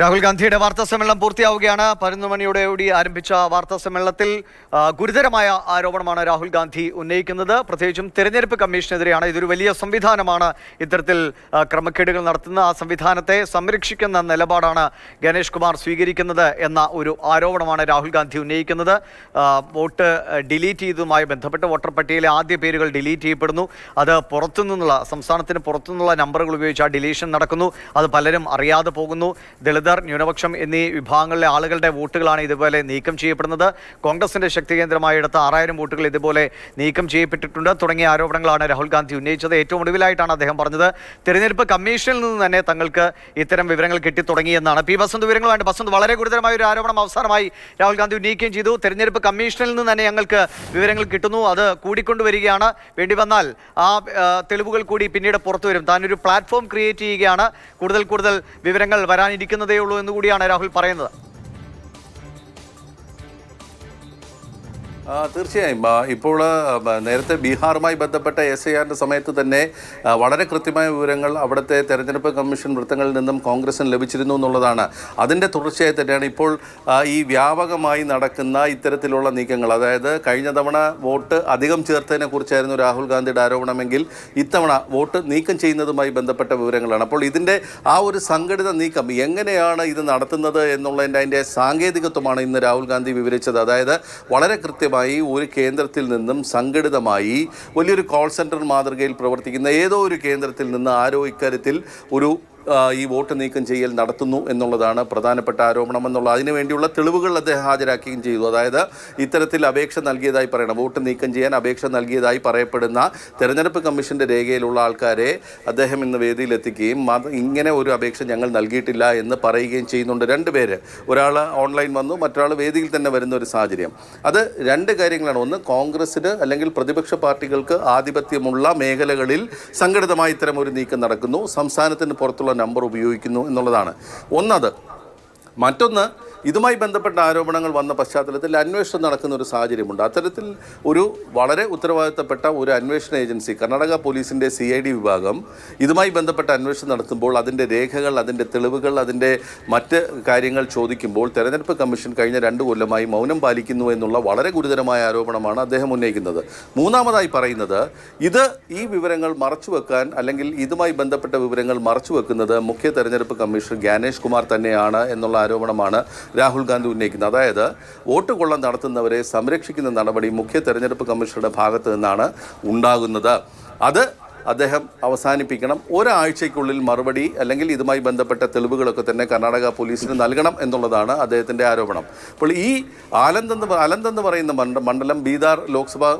രാഹുൽ ഗാന്ധിയുടെ വാർത്താ സമ്മേളനം പൂർത്തിയാവുകയാണ്. 11 മണിയോടുകൂടി ആരംഭിച്ച വാർത്താ സമ്മേളനത്തിൽ ഗുരുതരമായ ആരോപണമാണ് രാഹുൽ ഗാന്ധി ഉന്നയിക്കുന്നത്. പ്രത്യേകിച്ചും തെരഞ്ഞെടുപ്പ് കമ്മീഷനെതിരെയാണ്. ഇതൊരു വലിയ സംവിധാനമാണ് ഇത്തരത്തിൽ ക്രമക്കേടുകൾ നടത്തുന്ന ആ സംവിധാനത്തെ സംരക്ഷിക്കുന്ന നിലപാടാണ് ഗണേഷ് കുമാർ സ്വീകരിക്കുന്നത് എന്ന ഒരു ആരോപണമാണ് രാഹുൽ ഗാന്ധി ഉന്നയിക്കുന്നത്. വോട്ട് ഡിലീറ്റ് ചെയ്തതുമായി ബന്ധപ്പെട്ട് വോട്ടർ പട്ടികയിലെ ആദ്യ പേരുകൾ ഡിലീറ്റ് ചെയ്യപ്പെടുന്നു. അത് പുറത്തുനിന്നുള്ള സംസ്ഥാനത്തിന് പുറത്തുനിന്നുള്ള നമ്പറുകൾ ഉപയോഗിച്ച് ആ ഡിലീഷൻ നടക്കുന്നു. അത് പലരും അറിയാതെ പോകുന്നു. ദളിതർ, ന്യൂനപക്ഷം എന്നീ വിഭാഗങ്ങളിലെ ആളുകളുടെ വോട്ടുകളാണ് ഇതുപോലെ നീക്കം ചെയ്യപ്പെടുന്നത്. കോൺഗ്രസിന്റെ ശക്തി കേന്ദ്രമായി എടുത്ത 6000 വോട്ടുകൾ ഇതുപോലെ നീക്കം ചെയ്യപ്പെട്ടിട്ടുണ്ട് തുടങ്ങിയ ആരോപണങ്ങളാണ് രാഹുൽ ഗാന്ധി ഉന്നയിച്ചത്. ഏറ്റവും ഒടുവിലായിട്ടാണ് അദ്ദേഹം പറഞ്ഞത് തെരഞ്ഞെടുപ്പ് കമ്മീഷനിൽ നിന്ന് തന്നെ തങ്ങൾക്ക് ഇത്തരം വിവരങ്ങൾ കിട്ടിത്തുടങ്ങിയെന്നാണ്. പി ബസന്ത് വിവരങ്ങളുണ്ട്. ബസന്ത്, വളരെ ഗുരുതരമായ ഒരു ആരോപണം അവസാനമായി രാഹുൽ ഗാന്ധി ഉന്നയിക്കുകയും ചെയ്തു. തെരഞ്ഞെടുപ്പ് കമ്മീഷനിൽ നിന്ന് തന്നെ ഞങ്ങൾക്ക് വിവരങ്ങൾ കിട്ടുന്നു, അത് കൂടിക്കൊണ്ടുവരികയാണ്, വേണ്ടി വന്നാൽ ആ തെളിവുകൾ കൂടി പിന്നീട് പുറത്തു വരും. താനൊരു പ്ലാറ്റ്ഫോം ക്രിയേറ്റ് ചെയ്യുകയാണ്, കൂടുതൽ വിവരങ്ങൾ വരാനിരിക്കുന്നതേ ഉള്ളൂ എന്നുകൂടിയാണ് രാഹുൽ പറയുന്നത്. തീർച്ചയായും ഇപ്പോൾ നേരത്തെ ബീഹാറുമായി ബന്ധപ്പെട്ട SIRന്റെ സമയത്ത് തന്നെ വളരെ കൃത്യമായ വിവരങ്ങൾ അവിടുത്തെ തെരഞ്ഞെടുപ്പ് കമ്മീഷൻ വൃത്തങ്ങളിൽ നിന്നും കോൺഗ്രസിന് ലഭിച്ചിരുന്നു എന്നുള്ളതാണ്. അതിൻ്റെ തുടർച്ചയായി തന്നെയാണ് ഇപ്പോൾ ഈ വ്യാപകമായി നടക്കുന്ന ഇത്തരത്തിലുള്ള നീക്കങ്ങൾ. അതായത് കഴിഞ്ഞ തവണ വോട്ട് അധികം ചേർത്തതിനെ കുറിച്ചായിരുന്നു രാഹുൽ ഗാന്ധിയുടെ ആരോപണമെങ്കിൽ ഇത്തവണ വോട്ട് നീക്കം ചെയ്യുന്നതുമായി ബന്ധപ്പെട്ട വിവരങ്ങളാണ്. അപ്പോൾ ഇതിൻ്റെ ആ ഒരു സംഘടിത നീക്കം എങ്ങനെയാണ് ഇത് നടത്തുന്നത് അതിൻ്റെ സാങ്കേതികത്വമാണ് ഇന്ന് രാഹുൽ ഗാന്ധി വിവരിച്ചത്. അതായത് വളരെ കൃത്യമായി ഒരു കേന്ദ്രത്തിൽ നിന്നും സംഘടിതമായി വലിയൊരു കോൾ സെൻറ്റർ മാതൃകയിൽ പ്രവർത്തിക്കുന്ന ഏതോ ഒരു കേന്ദ്രത്തിൽ നിന്ന് ആരോ ഇക്കാര്യത്തിൽ ഈ വോട്ട് നീക്കം ചെയ്യൽ നടത്തുന്നു എന്നുള്ളതാണ് പ്രധാനപ്പെട്ട ആരോപണം എന്നുള്ള അതിനുവേണ്ടിയുള്ള തെളിവുകൾ അദ്ദേഹം ഹാജരാക്കുകയും ചെയ്തു. അതായത് ഇത്തരത്തിൽ അപേക്ഷ നൽകിയതായി പറയണം, വോട്ട് നീക്കം ചെയ്യാൻ അപേക്ഷ നൽകിയതായി പറയപ്പെടുന്ന തെരഞ്ഞെടുപ്പ് കമ്മീഷൻ്റെ രേഖയിലുള്ള ആൾക്കാരെ അദ്ദേഹം ഇന്ന് വേദിയിലെത്തിക്കുകയും ഇങ്ങനെ ഒരു അപേക്ഷ ഞങ്ങൾ നൽകിയിട്ടില്ല എന്ന് പറയുകയും ചെയ്യുന്നുണ്ട്. 2 പേര്, ഒരാൾ ഓൺലൈൻ വന്നു, മറ്റൊരാൾ വേദിയിൽ തന്നെ വരുന്ന ഒരു സാഹചര്യം. അത് 2 കാര്യങ്ങളാണ്. ഒന്ന്, കോൺഗ്രസിന് അല്ലെങ്കിൽ പ്രതിപക്ഷ പാർട്ടികൾക്ക് ആധിപത്യമുള്ള മേഖലകളിൽ സംഘടിതമായി ഇത്തരം ഒരു നീക്കം നടക്കുന്നു, സംസ്ഥാനത്തിന് പുറത്തുള്ള നമ്പർ ഉപയോഗിക്കുന്നു എന്നുള്ളതാണ് ഒന്നത്. മറ്റൊന്ന്, ഇതുമായി ബന്ധപ്പെട്ട ആരോപണങ്ങൾ വന്ന പശ്ചാത്തലത്തിൽ അന്വേഷണം നടക്കുന്ന ഒരു സാഹചര്യമുണ്ട്. അത്തരത്തിൽ ഒരു വളരെ ഉത്തരവാദിത്തപ്പെട്ട ഒരു അന്വേഷണ ഏജൻസി കർണാടക പോലീസിൻ്റെ CID വിഭാഗം ഇതുമായി ബന്ധപ്പെട്ട അന്വേഷണം നടത്തുമ്പോൾ അതിൻ്റെ രേഖകൾ, അതിൻ്റെ തെളിവുകൾ, അതിൻ്റെ മറ്റ് കാര്യങ്ങൾ ചോദിക്കുമ്പോൾ തെരഞ്ഞെടുപ്പ് കമ്മീഷൻ കഴിഞ്ഞ 2 കൊല്ലമായി മൗനം പാലിക്കുന്നു എന്നുള്ള വളരെ ഗുരുതരമായ ആരോപണമാണ് അദ്ദേഹം ഉന്നയിക്കുന്നത്. മൂന്നാമതായി പറയുന്നത്, ഈ വിവരങ്ങൾ മറച്ചുവെക്കാൻ അല്ലെങ്കിൽ ഇതുമായി ബന്ധപ്പെട്ട വിവരങ്ങൾ മറച്ചുവെക്കുന്നത് മുഖ്യ തെരഞ്ഞെടുപ്പ് കമ്മീഷണർ ഗണേഷ് കുമാർ തന്നെയാണ് എന്നുള്ള ആരോപണമാണ് രാഹുൽ ഗാന്ധി ഉന്നയിക്കുന്നത്. അതായത് വോട്ട് കൊള്ള നടത്തുന്നവരെ സംരക്ഷിക്കുന്ന നടപടി മുഖ്യ തെരഞ്ഞെടുപ്പ് കമ്മീഷണറുടെ ഭാഗത്തു നിന്നാണ് ഉണ്ടാകുന്നത്. അത് അദ്ദേഹം അവസാനിപ്പിക്കണം. ഒരാഴ്ചയ്ക്കുള്ളിൽ മറുപടി അല്ലെങ്കിൽ ഇതുമായി ബന്ധപ്പെട്ട തെളിവുകളൊക്കെ തന്നെ കർണാടക പോലീസിന് നൽകണം എന്നുള്ളതാണ് അദ്ദേഹത്തിൻ്റെ ആരോപണം. അപ്പോൾ ഈ അലന്തെന്ന് പറയുന്ന മണ്ഡലം ബീദാർ ലോക്സഭാ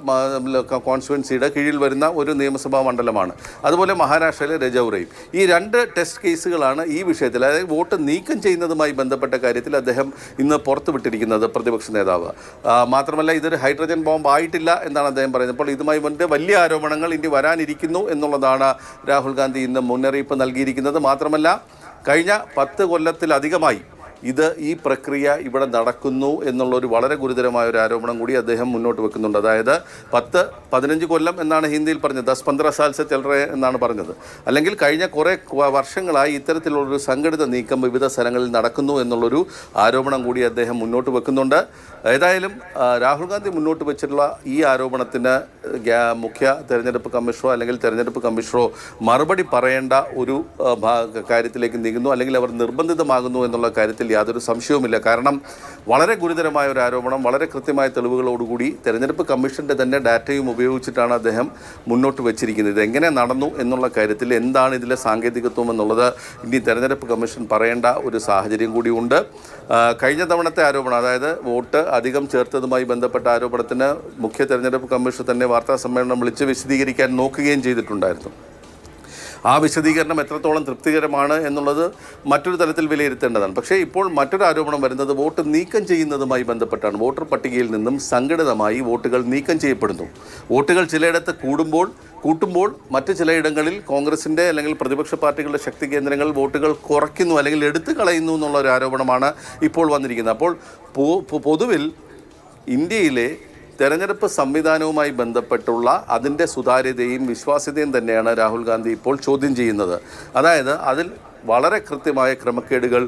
കോൺസ്റ്റിറ്റ്യുവൻസിയുടെ കീഴിൽ വരുന്ന ഒരു നിയമസഭാ മണ്ഡലമാണ്. അതുപോലെ മഹാരാഷ്ട്രയിലെ രജൌരിയും. ഈ 2 ടെസ്റ്റ് കേസുകളാണ് ഈ വിഷയത്തിൽ, അതായത് വോട്ട് നീക്കം ചെയ്യുന്നതുമായി ബന്ധപ്പെട്ട കാര്യത്തിൽ അദ്ദേഹം ഇന്ന് പുറത്തുവിട്ടിരിക്കുന്നത് പ്രതിപക്ഷ നേതാവ്. മാത്രമല്ല, ഇതൊരു ഹൈഡ്രജൻ ബോംബ് ആയിട്ടില്ല എന്നാണ് അദ്ദേഹം പറയുന്നത്. അപ്പോൾ ഇതുമായി ബന്ധപ്പെട്ട് വലിയ ആരോപണങ്ങൾ ഇനി വരാനിരിക്കുന്നു എന്നുള്ളതാണ് രാഹുൽ ഗാന്ധി ഇന്ന് മുന്നറിയിപ്പ് നൽകിയിരിക്കുന്നത്. മാത്രമല്ല, കഴിഞ്ഞ 10 കൊല്ലത്തിലധികമായി ഈ പ്രക്രിയ ഇവിടെ നടക്കുന്നു എന്നുള്ളൊരു വളരെ ഗുരുതരമായ ഒരു ആരോപണം കൂടി അദ്ദേഹം മുന്നോട്ട് വെക്കുന്നുണ്ട്. അതായത് 10-15 കൊല്ലം എന്നാണ് ഹിന്ദിയിൽ പറഞ്ഞത്, 10-15 സാൽ സെ ചൽ രഹേ എന്നാണ് പറഞ്ഞത്. അല്ലെങ്കിൽ കഴിഞ്ഞ കുറേ വർഷങ്ങളായി ഇത്തരത്തിലുള്ളൊരു സംഘടിത നീക്കം വിവിധ സ്ഥലങ്ങളിൽ നടക്കുന്നു എന്നുള്ളൊരു ആരോപണം കൂടി അദ്ദേഹം മുന്നോട്ട് വെക്കുന്നുണ്ട്. ഏതായാലും രാഹുൽ ഗാന്ധി മുന്നോട്ട് വെച്ചിട്ടുള്ള ഈ ആരോപണത്തിന് മുഖ്യ തെരഞ്ഞെടുപ്പ് കമ്മീഷണറോ അല്ലെങ്കിൽ തെരഞ്ഞെടുപ്പ് കമ്മീഷണറോ മറുപടി പറയേണ്ട ഒരു കാര്യത്തിലേക്ക് നീങ്ങുന്നു, അല്ലെങ്കിൽ അവർ നിർബന്ധിതമാകുന്നു എന്നുള്ള കാര്യത്തിൽ യാതൊരു സംശയവുമില്ല. കാരണം വളരെ ഗുരുതരമായ ഒരു ആരോപണം, വളരെ കൃത്യമായ തെളിവുകളോടുകൂടി തെരഞ്ഞെടുപ്പ് കമ്മീഷൻ്റെ തന്നെ ഡാറ്റയും ഉപയോഗിച്ചിട്ടാണ് അദ്ദേഹം മുന്നോട്ട് വെച്ചിരിക്കുന്നത്. ഇതെങ്ങനെ നടന്നു എന്നുള്ള കാര്യത്തിൽ എന്താണ് ഇതിലെ സാങ്കേതികത്വം എന്നുള്ളത് ഇനി തെരഞ്ഞെടുപ്പ് കമ്മീഷൻ പറയേണ്ട ഒരു സാഹചര്യം കൂടിയുണ്ട്. കഴിഞ്ഞ തവണത്തെ ആരോപണം, അതായത് വോട്ട് അധികം ചേർത്തതുമായി ബന്ധപ്പെട്ട ആരോപണത്തിന് മുഖ്യ തെരഞ്ഞെടുപ്പ് കമ്മീഷൻ തന്നെ വാർത്താ സമ്മേളനം വിളിച്ച് വിശദീകരിക്കാൻ നോക്കുകയും ചെയ്തിട്ടുണ്ടായിരുന്നു. ആ വിശദീകരണം എത്രത്തോളം തൃപ്തികരമാണ് എന്നുള്ളത് മറ്റൊരു തലത്തിൽ വിലയിരുത്തേണ്ടതാണ്. പക്ഷേ ഇപ്പോൾ മറ്റൊരു ആരോപണം വരുന്നത് വോട്ട് നീക്കം ചെയ്യുന്നതുമായി ബന്ധപ്പെട്ടാണ്. വോട്ടർ പട്ടികയിൽ നിന്നും സംഘടിതമായി വോട്ടുകൾ നീക്കം ചെയ്യപ്പെടുന്നു. വോട്ടുകൾ ചിലയിടത്ത് കൂട്ടുമ്പോൾ മറ്റ് ചിലയിടങ്ങളിൽ കോൺഗ്രസിൻ്റെ അല്ലെങ്കിൽ പ്രതിപക്ഷ പാർട്ടികളുടെ ശക്തി കേന്ദ്രങ്ങൾ വോട്ടുകൾ കുറയ്ക്കുന്നു അല്ലെങ്കിൽ എടുത്തു കളയുന്നു എന്നുള്ള ഒരു ആരോപണമാണ് ഇപ്പോൾ വന്നിരിക്കുന്നത്. അപ്പോൾ പൊതുവിൽ ഇന്ത്യയിലെ തെരഞ്ഞെടുപ്പ് സംവിധാനവുമായി ബന്ധപ്പെട്ടുള്ള അതിൻ്റെ സുതാര്യതയും വിശ്വാസ്യതയും തന്നെയാണ് രാഹുൽ ഗാന്ധി ഇപ്പോൾ ചോദ്യം ചെയ്യുന്നത്. അതായത് അതിൽ വളരെ കൃത്യമായ ക്രമക്കേടുകൾ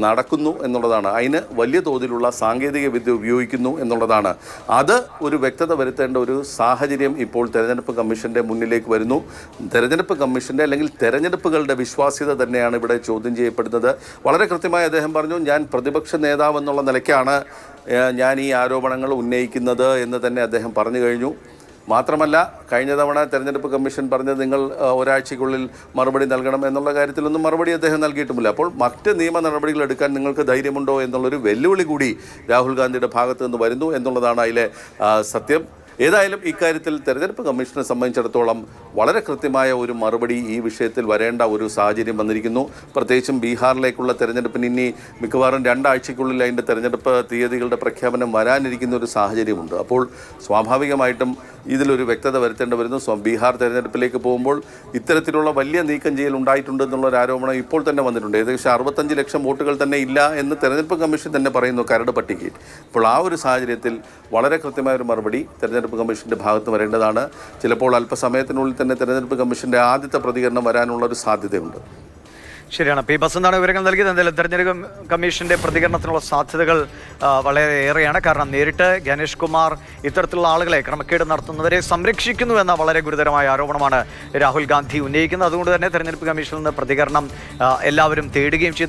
നടക്കുന്നു എന്നുള്ളതാണ്. അതിന് വലിയ തോതിലുള്ള സാങ്കേതിക വിദ്യ ഉപയോഗിക്കുന്നു എന്നുള്ളതാണ്. അത് ഒരു വ്യക്തത വരുത്തേണ്ട ഒരു സാഹചര്യം ഇപ്പോൾ തെരഞ്ഞെടുപ്പ് കമ്മീഷൻ്റെ മുന്നിലേക്ക് വരുന്നു. തെരഞ്ഞെടുപ്പ് കമ്മീഷൻ്റെ അല്ലെങ്കിൽ തെരഞ്ഞെടുപ്പുകളുടെ വിശ്വാസ്യത തന്നെയാണ് ഇവിടെ ചോദ്യം ചെയ്യപ്പെടുന്നത്. വളരെ കൃത്യമായി അദ്ദേഹം പറഞ്ഞു, ഞാൻ പ്രതിപക്ഷ നേതാവ് എന്നുള്ള നിലയ്ക്കാണ് ഞാൻ ഈ ആരോപണങ്ങൾ ഉന്നയിക്കുന്നത് എന്ന് തന്നെ അദ്ദേഹം പറഞ്ഞു കഴിഞ്ഞു. മാത്രമല്ല, കഴിഞ്ഞ തവണ തെരഞ്ഞെടുപ്പ് കമ്മീഷൻ പറഞ്ഞത് നിങ്ങൾ ഒരാഴ്ചയ്ക്കുള്ളിൽ മറുപടി നൽകണം എന്നുള്ള കാര്യത്തിലൊന്നും മറുപടി അദ്ദേഹം നൽകിയിട്ടുമില്ല. അപ്പോൾ മറ്റ് നിയമ നടപടികൾ എടുക്കാൻ നിങ്ങൾക്ക് ധൈര്യമുണ്ടോ എന്നുള്ളൊരു വെല്ലുവിളി കൂടി രാഹുൽ ഗാന്ധിയുടെ ഭാഗത്തു നിന്ന് വരുന്നു എന്നുള്ളതാണ് അതിലെ സത്യം. ഏതായാലും ഇക്കാര്യത്തിൽ തെരഞ്ഞെടുപ്പ് കമ്മീഷനെ സംബന്ധിച്ചിടത്തോളം വളരെ കൃത്യമായ ഒരു മറുപടി ഈ വിഷയത്തിൽ വരേണ്ട ഒരു സാഹചര്യം വന്നിരിക്കുന്നു. പ്രത്യേകിച്ചും ബീഹാറിലേക്കുള്ള തെരഞ്ഞെടുപ്പിന് ഇനി മിക്കവാറും 2 ആഴ്ചയ്ക്കുള്ളിൽ അതിൻ്റെ തെരഞ്ഞെടുപ്പ് തീയതികളുടെ പ്രഖ്യാപനം വരാനിരിക്കുന്ന ഒരു സാഹചര്യമുണ്ട്. അപ്പോൾ സ്വാഭാവികമായിട്ടും ഇതിലൊരു വ്യക്തത വരുത്തേണ്ടി വരുന്നു. ബീഹാർ തെരഞ്ഞെടുപ്പിലേക്ക് പോകുമ്പോൾ ഇത്തരത്തിലുള്ള വലിയ നീക്കം ചെയ്യൽ ഉണ്ടായിട്ടുണ്ട് എന്നുള്ളൊരു ആരോപണം ഇപ്പോൾ തന്നെ വന്നിട്ടുണ്ട്. ഏകദേശം 65 ലക്ഷം വോട്ടുകൾ തന്നെ ഇല്ല എന്ന് തെരഞ്ഞെടുപ്പ് കമ്മീഷൻ തന്നെ പറയുന്നു കരട് പട്ടികയിൽ. അപ്പോൾ ആ ഒരു സാഹചര്യത്തിൽ വളരെ കൃത്യമായ ഒരു മറുപടി തെരഞ്ഞെടുപ്പ് കമ്മീഷൻ്റെ ഭാഗത്ത് വരേണ്ടതാണ്. ചിലപ്പോൾ അല്പസമയത്തിനുള്ളിൽ തന്നെ തെരഞ്ഞെടുപ്പ് കമ്മീഷൻ്റെ ആദ്യത്തെ പ്രതികരണം വരാനുള്ള ഒരു സാധ്യതയുണ്ട്. ശരിയാണ്. പി ബസന്താണ് വിവരങ്ങൾ നൽകിയത്. എന്തായാലും തെരഞ്ഞെടുപ്പ് കമ്മീഷന്റെ പ്രതികരണത്തിനുള്ള സാധ്യതകൾ വളരെ ഏറെയാണ്. കാരണം നേരിട്ട് ഗണേഷ് കുമാർ ഇത്തരത്തിലുള്ള ആളുകളെ ക്രമക്കേട് നടത്തുന്നവരെ സംരക്ഷിക്കുന്നു എന്ന വളരെ ഗുരുതരമായ ആരോപണമാണ് രാഹുൽ ഗാന്ധി ഉന്നയിക്കുന്നത്. അതുകൊണ്ട് തന്നെ തെരഞ്ഞെടുപ്പ് കമ്മീഷനിൽ നിന്ന് പ്രതികരണം എല്ലാവരും തേടുകയും ചെയ്യുന്നു.